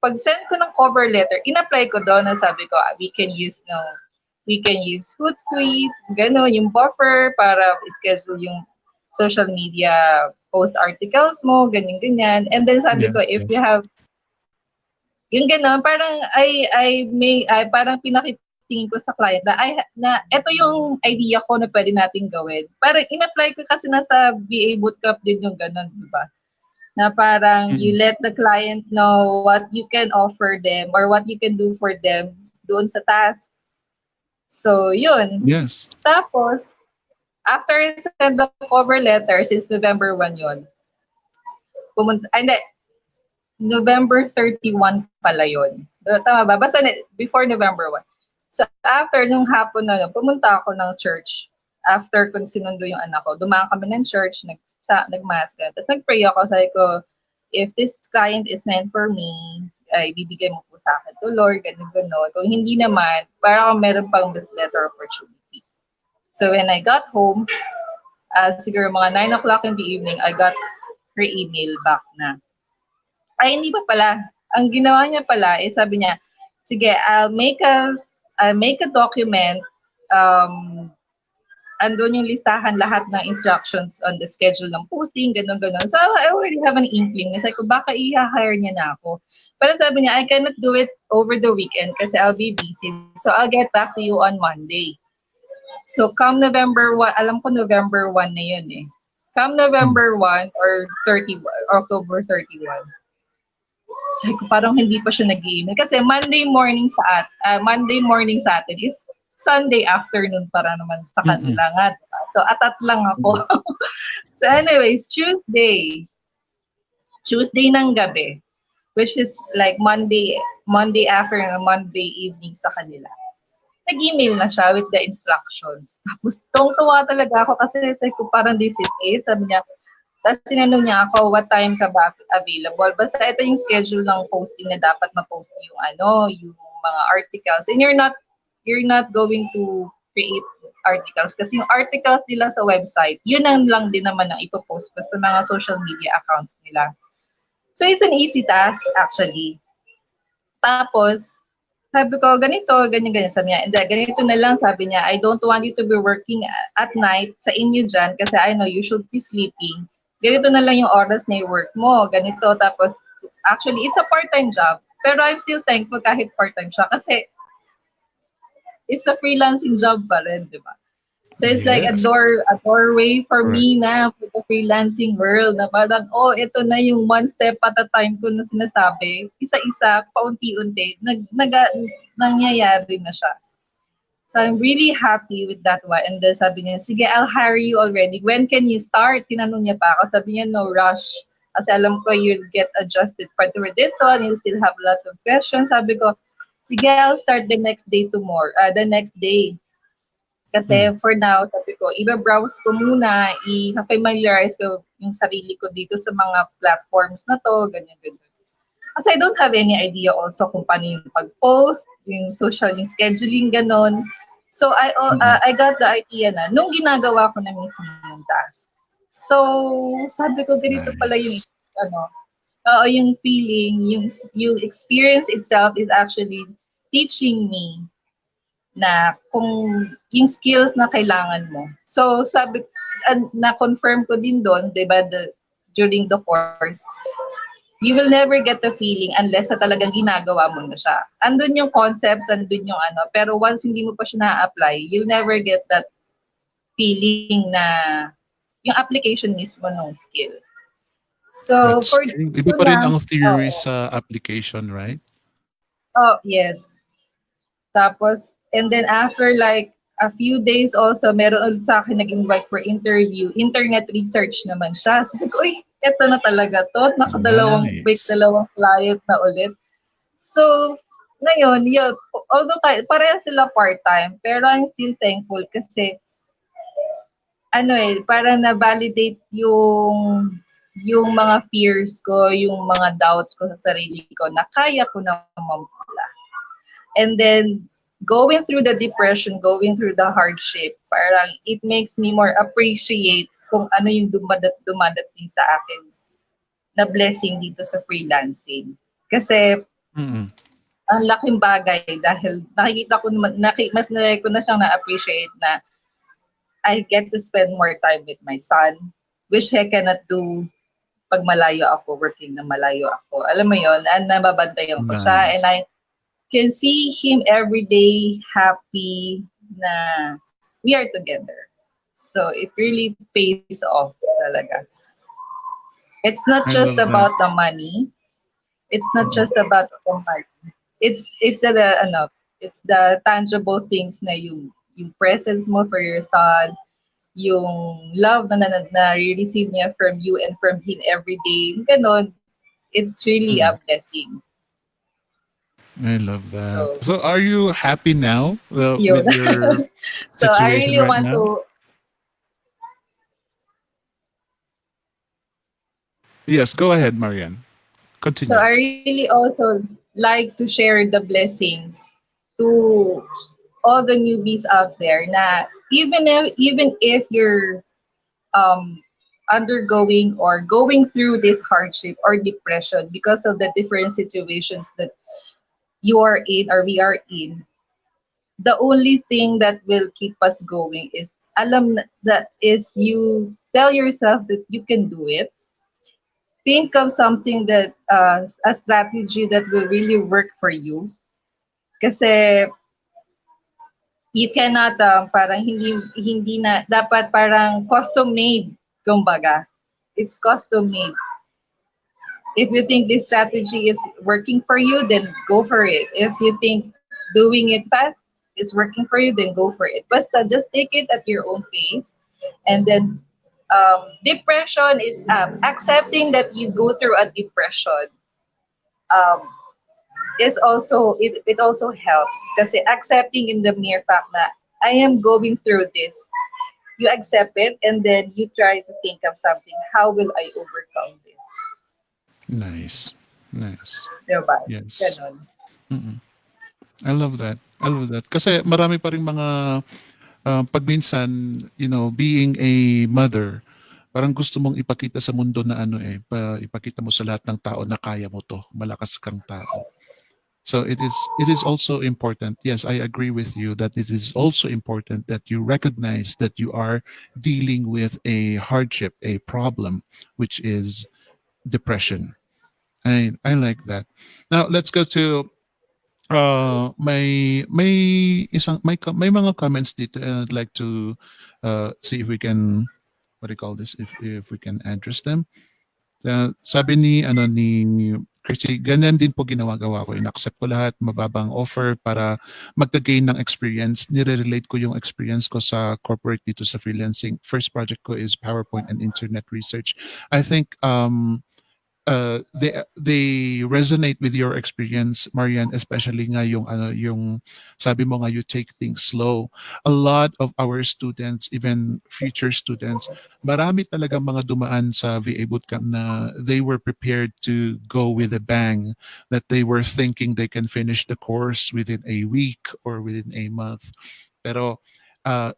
pag-send ko ng cover letter, in-apply ko doon na sabi ko, we can use Hootsuite, gano'n, yung buffer para schedule yung social media post articles mo, ganyan-ganyan. And then sabi ko, Yes, if you yes. have, yung gano'n, parang parang pinakitingin ko sa client na, na ito yung idea ko na pwede nating gawin. Parang in-apply ko kasi nasa VA bootcamp din yung gano'n, di ba? Na parang you Mm-mm. let the client know what you can offer them or what you can do for them doon sa task. So, yun. Yes. Tapos, after I send the cover letter, since November 1 yun, hindi, November 31 pala yun. Tama ba? Basta before November 1. So, after nung hapon na yun, pumunta ako ng church. After kung sinundo yung anak ko, dumaan kami ng church, nag-mass ka. Tapos nag-pray ako, sabi ko, if this client is meant for me, ay bibigay mo po sa akin to Lord, ganun, ganun. Kung hindi naman, para kung meron pang mas better opportunity. So when I got home, siguro mga 9 o'clock in the evening, I got her email back na, ay hindi pa pala. Ang ginawa niya pala, sabi niya, sige, I'll make a document, um, andun yung listahan lahat ng instructions on the schedule ng posting, gano'n, gano'n. So, I already have an inkling. Sabi ko, baka i-hire niya na ako. Pero sabi niya, I cannot do it over the weekend kasi I'll be busy. So, I'll get back to you on Monday. So, come November 1, alam ko November 1 na yun eh. Come Mm. November 1 or 31, October 31. Sabi ko, parang hindi pa siya nag-email. Kasi Monday morning sa atin is Sunday afternoon para naman sa Mm-mm. kanila nga. Diba? So, atat lang Mm. ako. So, anyways, Tuesday ng gabi, which is like Monday afternoon, Monday evening sa kanila. Nag-email na siya with the instructions. Tapos, tuwang-tuwa talaga ako kasi sabi ko, parang this is it. Sabi niya, tapos sinanong niya ako, what time ka ba available? Basta ito yung schedule ng posting na dapat ma-post yung yung mga articles. And you're not going to create articles kasi yung articles nila sa website, yun ang lang din naman ang ipopost ko sa mga social media accounts nila. So it's an easy task actually. Tapos, sabi ko, ganito, ganyan, ganyan. Sabi niya, hindi, ganito na lang, sabi niya, I don't want you to be working at night sa inyo dyan kasi I know you should be sleeping. ganito na lang yung oras na i-work mo, ganito. Tapos, actually, it's a part-time job. Pero I'm still thankful kahit part-time siya kasi it's a freelancing job pa rin, di ba? So it's like Yes. a doorway for Correct. me na for the freelancing world na parang, oh, ito na yung one step at a time ko na sinasabi. Isa-isa, paunti-unti, nangyayari na siya. So I'm really happy with that one. And then sabi niya, sige, I'll hire you already. When can you start? Tinanong niya pa ako. Sabi niya, no rush. Kasi alam ko you'll get adjusted for this one. You'll still have a lot of questions. Sabi ko, sige, I'll start the next day tomorrow. The next day. Mm. Kasi for now, sabi ko, i-browse ko muna, i-familiarize ko yung sarili ko dito sa mga platforms na to, ganyan, ganyan. Kasi I don't have any idea also kung paano yung pag-post, yung social, yung scheduling, ganon. So Mm. I got the idea na nung ginagawa ko na mismo yung task. So sabi ko ganito pala yung Nice. ano, yung feeling, yung experience itself is actually teaching me na kung yung skills na kailangan mo. So sabi na-confirm ko din doon, 'di ba, during the course, you will never get the feeling unless na talagang ginagawa mo na siya. Andun yung concepts, andun yung ano, pero once hindi mo pa siya na-apply, you'll never get that feeling na yung application mismo ng skill. So That's for true. so Iba pa rin now, ang theory oh, sa application, right? oh yes. Tapos, and then after like a few days also, meron ulit sa akin nag-invite for interview. Internet research naman siya. So, sabi ko, uy, eto na talaga to. Nakadalawang week, Nice. dalawang client na ulit. So, ngayon, yun, although pareha sila part-time, pero I'm still thankful kasi, ano para na-validate yung mga fears ko, yung mga doubts ko sa sarili ko na kaya ko naman pala. And then, going through the depression, going through the hardship, parang it makes me more appreciate kung ano yung dumadating sa akin na blessing dito sa freelancing. Kasi Mm. ang laking bagay dahil nakikita ko naman, mas ko na siyang na-appreciate na I get to spend more time with my son, which I cannot do pag malayo ako, working na malayo ako. Alam mo yon, and nababantayan ko siya, and Nice. I can see him every day happy na we are together. So it really pays off talaga. It's not I just love that. about the money. It's not Mm. just about the money. It's the ano, it's the tangible things na yung presence mo for your son, yung love na receive niya from you and from him every day. Ganon, it's really a Mm. blessing. I love that. So, So, are you happy now yun. with your So I situation really right want now? to Yes, go ahead, Marian. So Continue. I really also like to share the blessings to all the newbies out there na even if you're um undergoing or going through this hardship or depression because of the different situations that you are in or we are in, the only thing that will keep us going is that is you tell yourself that you can do it. Think of something that a strategy that will really work for you kasi you cannot parang hindi na dapat parang custom made kumbaga. It's custom made. If you think this strategy is working for you, then go for it. If you think doing it fast is working for you, then go for it. Basta just take it at your own pace. And then depression is accepting that you go through a depression um, is also it also helps kasi accepting in the mere fact that I am going through this, you accept it and then you try to think of something, how will I overcome this, Nice. Nice. diba? Yes. Ganon. Mm. I love that. I love that. Kasi marami pa ring mga pag minsan, being a mother, parang gusto mong ipakita sa mundo na ipakita mo sa lahat ng tao na kaya mo to, malakas kang tao. So it is also important. Yes, I agree with you that it is also important that you recognize that you are dealing with a hardship, a problem, which is depression. I like that. Now let's go to may mga comments dito, and I'd like to see if we can, what do you call this, if we can address them. Sabi ni Chrissy, ganyan din po ginagawa ko. In-accept ko lahat, mababang offer para magka-gain ng experience. Nire-relate ko yung experience ko sa corporate dito sa freelancing. First project ko is PowerPoint and internet research. I think they resonate with your experience, Marian, especially nga yung sabi mo nga, you take things slow. A lot of our students, even future students, marami talaga mga dumaan sa VA bootcamp na they were prepared to go with a bang, that they were thinking they can finish the course within a week or within a month. Pero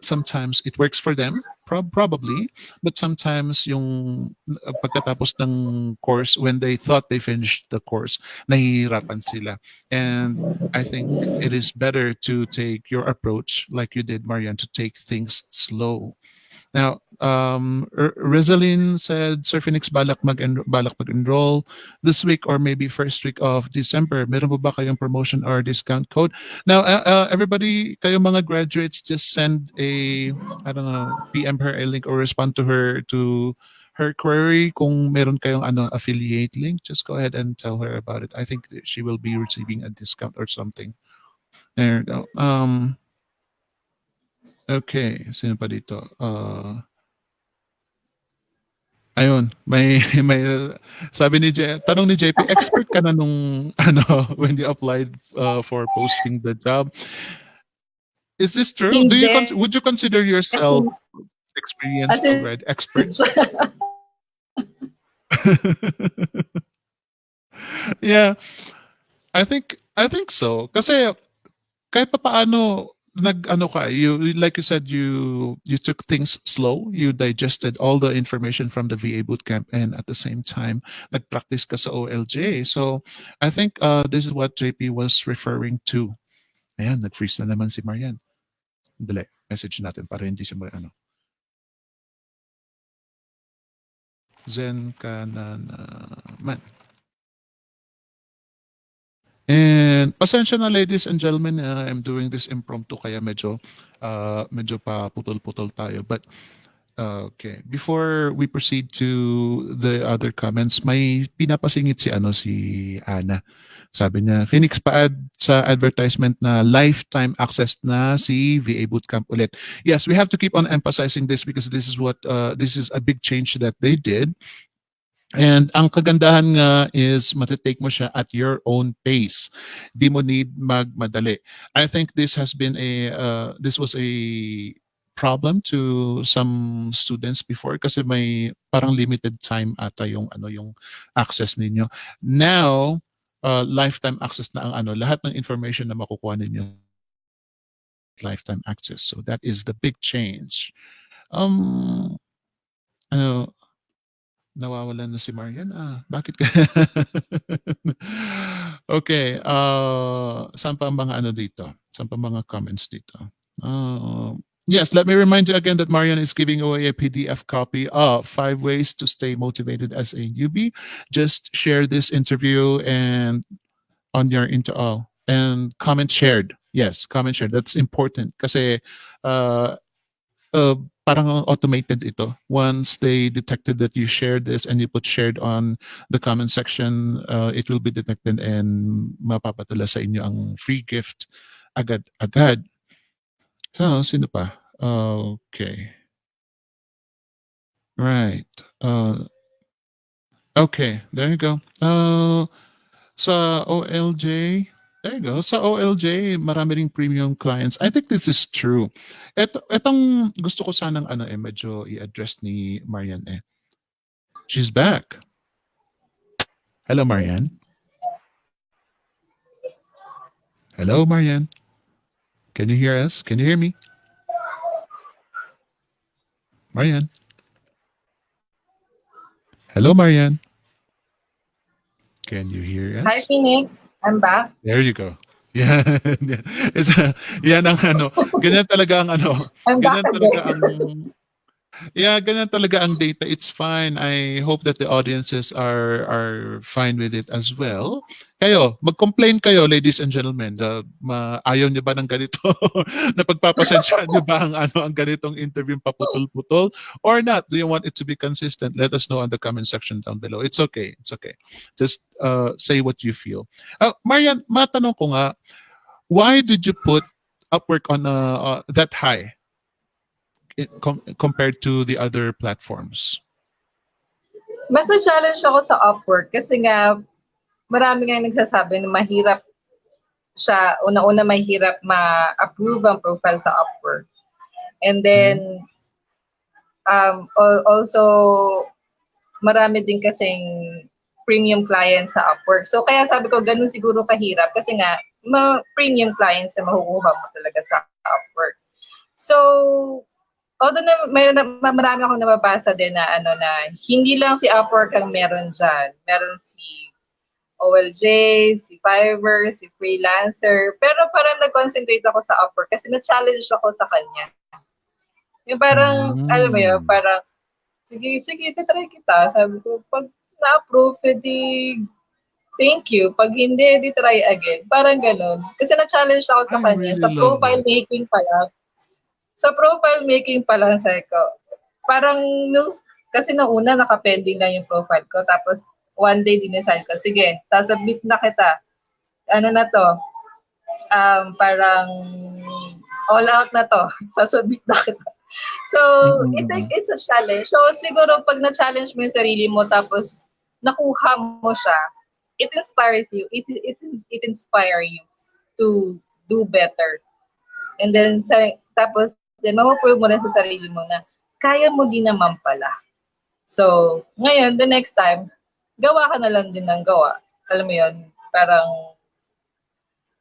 sometimes it works for them, probably, but sometimes yung pagkatapos ng course, when they thought they finished the course, nahihirapan sila. And I think it is better to take your approach like you did, Marian, to take things slow. Now, Rizalyn said, Sir Phoenix, balak mag-enroll this week or maybe first week of December. Meron po ba kayong promotion or discount code? Now, everybody, kayo mga graduates, just send a, I don't know, PM her a link or respond to her query. Kung meron kayong affiliate link, just go ahead and tell her about it. I think that she will be receiving a discount or something. There you go. Okay, sino pa dito? Ayun, may may sabi ni tanong ni JP, expert ka na nung when you applied for posting the job. Is this true? Hindi. Would you consider yourself As in, experienced already, expert? Yeah, I think so. Kasi kahit papaano nag-ano ka, you like you said, you took things slow, you digested all the information from the VA bootcamp, and at the same time nag-practice ka sa OLJ. So I think this is what JP was referring to. Ayan, nag-freeze na naman si Marian. Dali, message natin para hindi siya Zen ka na naman. And pasensya na, ladies and gentlemen, I'm doing this impromptu kaya medyo pa putol-putol tayo. But okay, before we proceed to the other comments, may pinapasingit si Ana. Sabi niya, Phoenix, pa-add sa advertisement na lifetime access na si VA Bootcamp ulit. Yes, we have to keep on emphasizing this because this is a big change that they did. And ang kagandahan nga is matitake mo siya at your own pace. Di mo need magmadali. I think this was a problem to some students before kasi may parang limited time ata yung access ninyo. Now, lifetime access na ang lahat ng information na makukuha ninyo lifetime access. So that is the big change. Ano, nawawalan na si Marian. Bakit ka? Okay, saan pa ang mga dito? Saan pa mga comments dito? Yes, let me remind you again that Marian is giving away a PDF copy of 5 Ways to Stay Motivated as a Newbie. Just share this interview and on your and comment shared. Yes, comment shared. That's important kasi uh, uh, parang automated ito. Once they detected that you shared this and you put shared on the comment section, it will be detected and mapapadala sa inyo ang free gift agad-agad. So, sino pa? Okay. Right. Okay, there you go. Sa OLJ, there you go. Sa OLJ, marami ring premium clients. I think this is true. Etong gusto ko sanang medyo i-address ni Marian eh. She's back. Hello, Marian. Hello, Marian. Can you hear us? Can you hear me? Marian. Hello, Marian. Can you hear Hi, us? Phoenix. I'm back. There you go. Yeah. It's, yan ang ano, ganyan talaga ang ano, I'm back ganyan talaga again. ang yeah, ganyan talaga ang data. It's fine. I hope that the audiences are fine with it as well. Kayo, mag-complain kayo, ladies and gentlemen. Ayaw niyo ba ng ganito? Napagpapasensyaan niyo ba ang ano ang ganitong interview paputol-putol or not? Do you want it to be consistent? Let us know on the comment section down below. It's okay. It's okay. Just say what you feel. Marian, matanong ko nga, why did you put Upwork on that high compared to the other platforms? Mas na-challenge ako sa Upwork kasi nga marami nga nagsasabi na mahirap siya, una-una mahirap ma-approve ang profile sa Upwork. And then, Mhm. also, marami din kasing premium clients sa Upwork. So, kaya sabi ko, ganun siguro kahirap kasi nga, premium clients na makukuha mo talaga sa Upwork. So, although na marami akong nababasa din na ano na hindi lang si Upwork ang meron diyan. Meron si OLJ, si Fiverr, si Freelancer. Pero parang nag-concentrate ako sa Upwork kasi na-challenge ako sa kanya. Yung parang, alam mo yun, Mm. parang, sige, sige, try kita. Sabi ko, pag na-approve, edi thank you. Pag hindi, edi try again. Parang ganun. Kasi na-challenge ako sa I kanya. really love that. Sa profile making pa lang, sabi ko, parang nung, kasi nung una nakapending lang yung profile ko. Tapos, one day dinesign ko, sige, sasubmit na kita. Ano na to, parang all out na to. Sasubmit na kita. So, Mm-mm. it's a challenge. So, siguro pag na-challenge mo yung sarili mo tapos nakuha mo siya, it inspires you. It inspire you to do better. And then, tapos, then, mapuprove mo rin sa sarili mo na kaya mo din naman pala. So, ngayon, the next time, gawa ka na lang din ng gawa. Alam mo yun, parang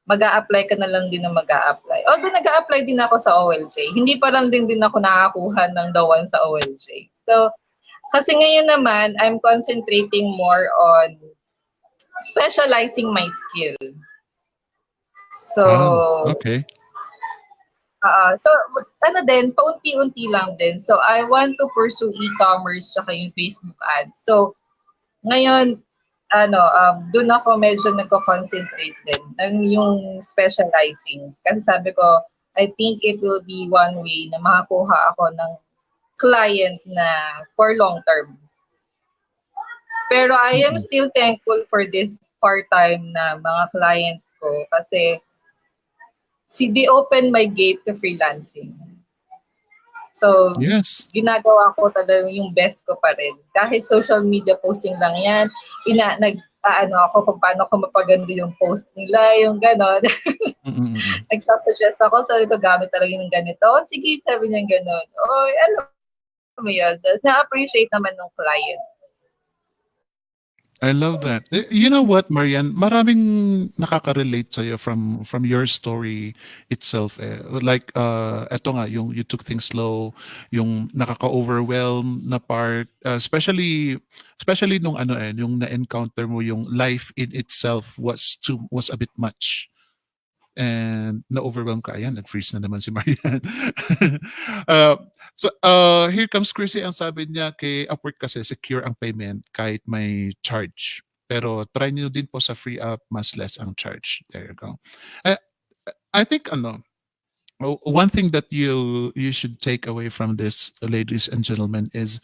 mag apply ka na lang din ng mag apply. Although nag apply din ako sa OLJ, hindi pa lang din ako nakakuha ng the one sa OLJ. So, kasi ngayon naman, I'm concentrating more on specializing my skill. Oh, So, okay. so ano din, paunti-unti lang din. So, I want to pursue e-commerce tsaka yung Facebook ads. So, ngayon, ano, doon ako medyo nagko-concentrate din ng yung specializing. Kasi sabi ko, I think it will be one way na makakuha ako ng client na for long term. Pero I am Mm-mm. still thankful for this part-time na mga clients ko kasi they open my gate to freelancing. So, Yes. ginagawa ko talaga yung best ko pa rin. Kahit social media posting lang yan, ano ako kung paano ko mapaganda yung post nila, yung gano'n. Mm-mm. Nagsasuggest ako, sabi ko gamit talaga yung ganito. Oh, sige, sabi niya gano'n. Oh, alam mo yun. Tapos na-appreciate naman ng client. I love that. You know what, Marian? Maraming nakaka-relate sa'yo from your story itself. Eh. Like, eto nga, yung you took things slow, yung nakaka-overwhelm na part, especially nung ano yung na-encounter mo yung life in itself was a bit much. And na-overwhelm ka. Ayan, nag-freeze na naman si Marian. uh, here comes Chrissy. Ang sabi niya kay Upwork kasi secure ang payment kahit may charge. Pero try niyo din po sa free app, mas less ang charge. There you go. Uh, I think one thing that you should take away from this, ladies and gentlemen, is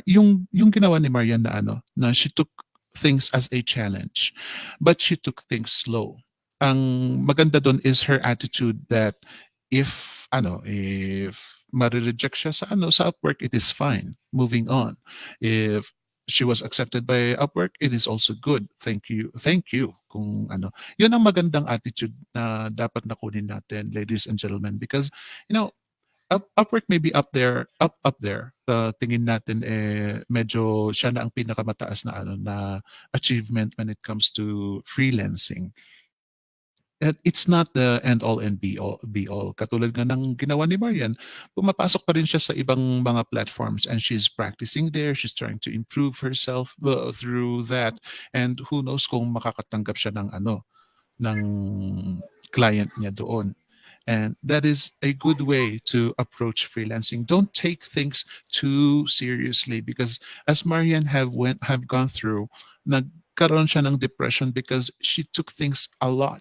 yung ginawa ni Marian na na she took things as a challenge, but she took things slow. Ang maganda doon is her attitude that if mare-reject siya sa Upwork, it is fine. Moving on. If she was accepted by Upwork, it is also good. Thank you. Thank you. Kung yun ang magandang attitude na dapat nakunin natin, ladies and gentlemen, because Upwork may be up there. Tingin natin medyo siya na ang pinakamataas na na achievement when it comes to freelancing. it's not the end all and be all. Katulad nga ng ginawa ni Marian, pumapasok pa rin siya sa ibang mga platforms and she's practicing there. She's trying to improve herself through that. And who knows kung makakatanggap siya ng ano, ng client niya doon. And that is a good way to approach freelancing. Don't take things too seriously because as Marian have gone through, nagkaroon siya ng depression because she took things a lot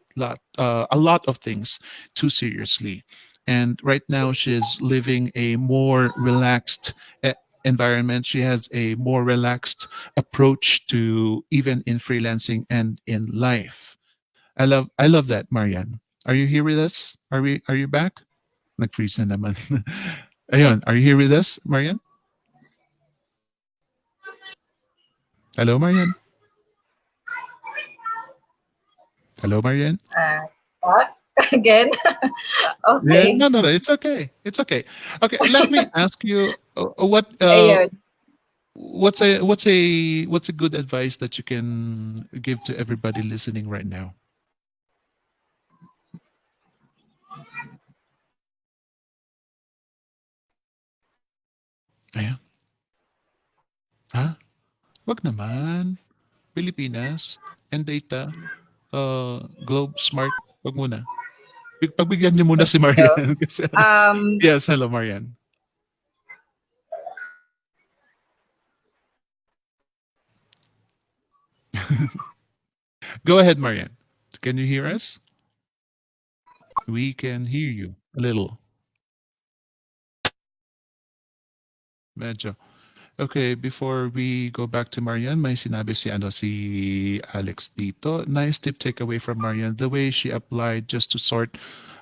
of things too seriously. And right now she's living a more relaxed environment. She has a more relaxed approach to even in freelancing and in life. I love that, Marian. Are you here with us? Are you back? Nag-freeze na naman. Ayun, are you here with us, Marian? Hello, Marian. Hello, Marian. What? Again? Yeah, Okay. no. It's okay. It's okay. Okay, let me ask you Ayun. what's a good advice that you can give to everybody listening right now? Ayan. Ha? Wag naman. Pilipinas and data, Globe Smart, wag muna. Pagbigyan niyo muna si So, Marian kasi ano. um, Yes, hello Marian. Go ahead, Marian. Can you hear us? We can hear you a little. Medyo. Okay, before we go back to Marian, may sinabi si Alex dito. Nice tip takeaway from Marian. The way she applied just to sort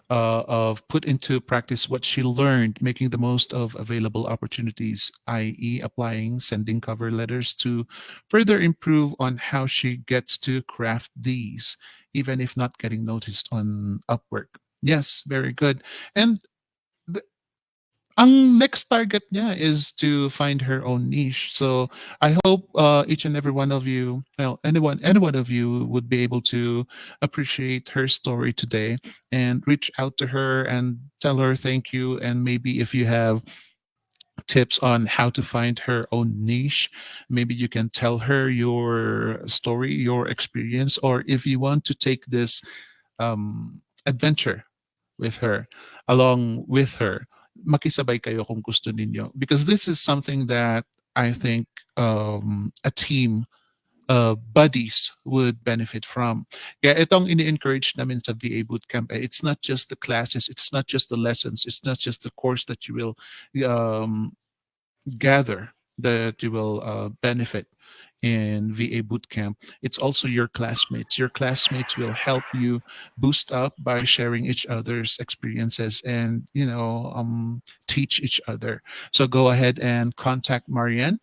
of put into practice what she learned, making the most of available opportunities, i.e., applying, sending cover letters to further improve on how she gets to craft these, even if not getting noticed on Upwork. Yes, very good. And ang next target niya is to find her own niche. So I hope each and every one of you, well, any one of you would be able to appreciate her story today and reach out to her and tell her thank you. And maybe if you have tips on how to find her own niche, maybe you can tell her your story, your experience, or if you want to take this adventure with her, along with her, makisabay kayo kung gusto ninyo. Because this is something that I think a team buddies would benefit from. Kaya itong ini-encourage namin sa VA Bootcamp, it's not just the classes, it's not just the lessons, it's not just the course that you will um, gather, that you will benefit in VA Bootcamp. It's also your classmates. Your classmates will help you boost up by sharing each other's experiences and, teach each other. So go ahead and contact Marianne.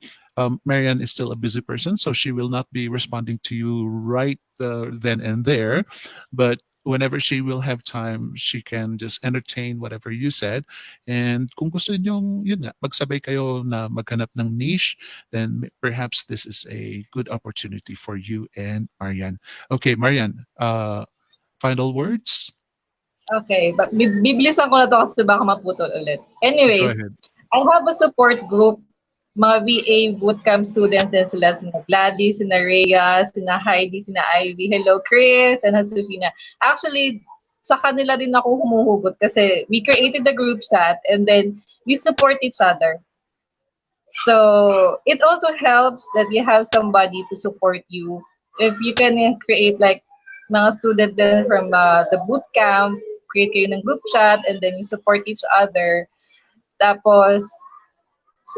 Marianne is still a busy person, so she will not be responding to you right then and there. But whenever she will have time, she can just entertain whatever you said. And kung gusto niyo yun nga, magsabay kayo na maghanap ng niche, then perhaps this is a good opportunity for you and Marian. Okay, Marian, final words? okay. Bibilisan ko na to kasi baka maputol ulit. Go Anyways, ahead. I have a support group, mga VA bootcamp students din sila, sina Gladys, sina Rhea, sina Heidi, sina Ivy. Hello, Chris, and Hasufina. Actually, sa kanila din ako humuhugot kasi we created the group chat and then we support each other. So it also helps that you have somebody to support you. If you can create like mga student din from the boot camp, create kayo ng group chat and then you support each other. Tapos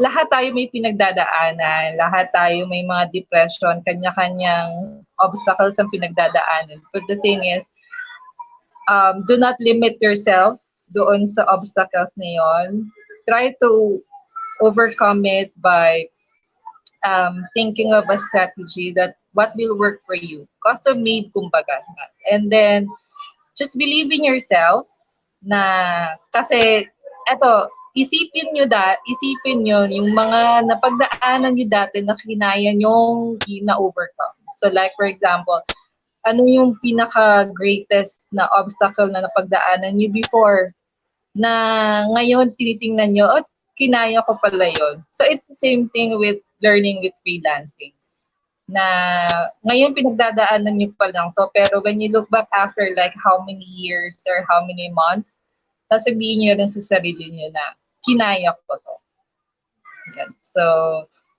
lahat tayo may pinagdadaanan, lahat tayo may mga depression, kanya-kanyang obstacles ang pinagdadaanan. But the thing is, do not limit yourself doon sa obstacles na yon. Try to overcome it by thinking of a strategy that what will work for you. Custom made, kumbaga. And then, just believe in yourself na, kasi, eto, isipin nyo yung mga napagdaanan nyo dati na kinaya nyong na-overcome. So like, for example, ano yung pinaka-greatest na obstacle na napagdaanan niyo before na ngayon tinitingnan niyo, "Oh, kinaya ko pala yun." So, it's the same thing with learning with freelancing na ngayon pinagdadaanan niyo pa lang 'to, pero when you look back after like how many years or how many months, sasabihin niyo rin sa sarili niyo na, "Kinaya ko 'to." Yan. So,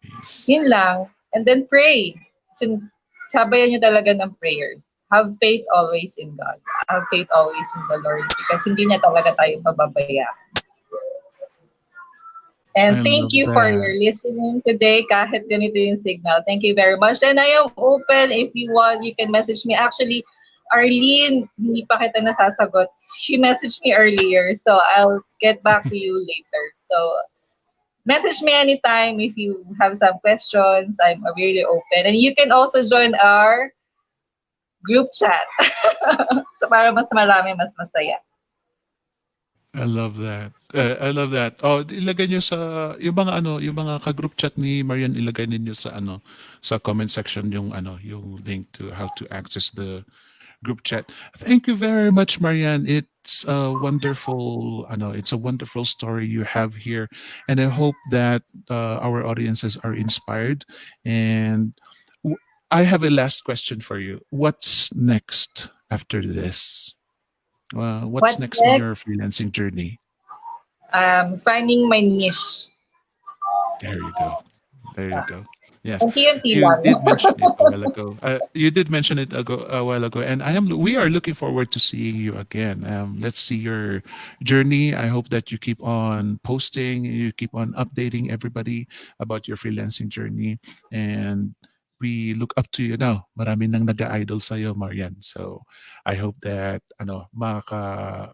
Yes. yun lang. And then pray. Sabayan niyo talaga ng prayers. Have faith always in God. Have faith always in the Lord because hindi niya talaga tayo pababayaan. And I thank love you for your that. listening today kahit ganito yung signal. Thank you very much. And I am open if you want, you can message me. Actually, Arlene, hindi pa kita nasasagot. She messaged me earlier, so I'll get back to you later. So message me anytime if you have some questions. I'm really open. And you can also join our group chat. So para mas marami, mas masaya. I love that. I love that. Oh, ilagay niyo sa yung mga ano, yung mga ka-group chat ni Marian, ilagay ninyo sa ano, sa comment section yung ano, yung link to how to access the group chat. Thank you very much, Marian. It's a wonderful story you have here, and I hope that our audiences are inspired. And w- I have a last question for you. What's next after this? What's What's next in your next? freelancing journey? Finding my niche. There you go. There you go. Yes, Unti-unti you lang. did mention it a while ago. You did mention it a while ago, and We are looking forward to seeing you again. Let's see your journey. I hope that you keep on posting, you keep on updating everybody about your freelancing journey, and we look up to you now. Marami nang nag-idol sa iyo, Marian. So I hope that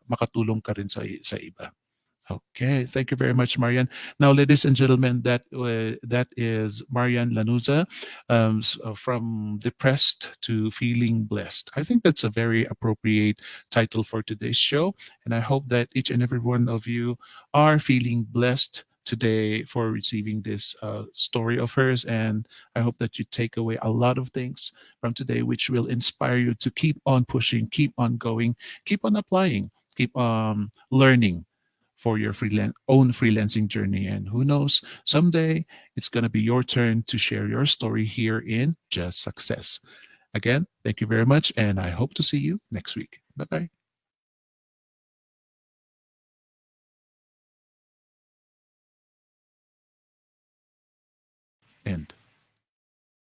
makatulong ka rin sa iba. Okay, thank you very much, Marian. Now, ladies and gentlemen, that is Marian Lanuza, from depressed to feeling blessed. I think that's a very appropriate title for today's show, and I hope that each and every one of you are feeling blessed today for receiving this story of hers, and I hope that you take away a lot of things from today, which will inspire you to keep on pushing, keep on going, keep on applying, keep on learning for your own freelancing journey. And who knows, someday it's going to be your turn to share your story here in Just Success. Again, thank you very much. And I hope to see you next week. Bye bye. End.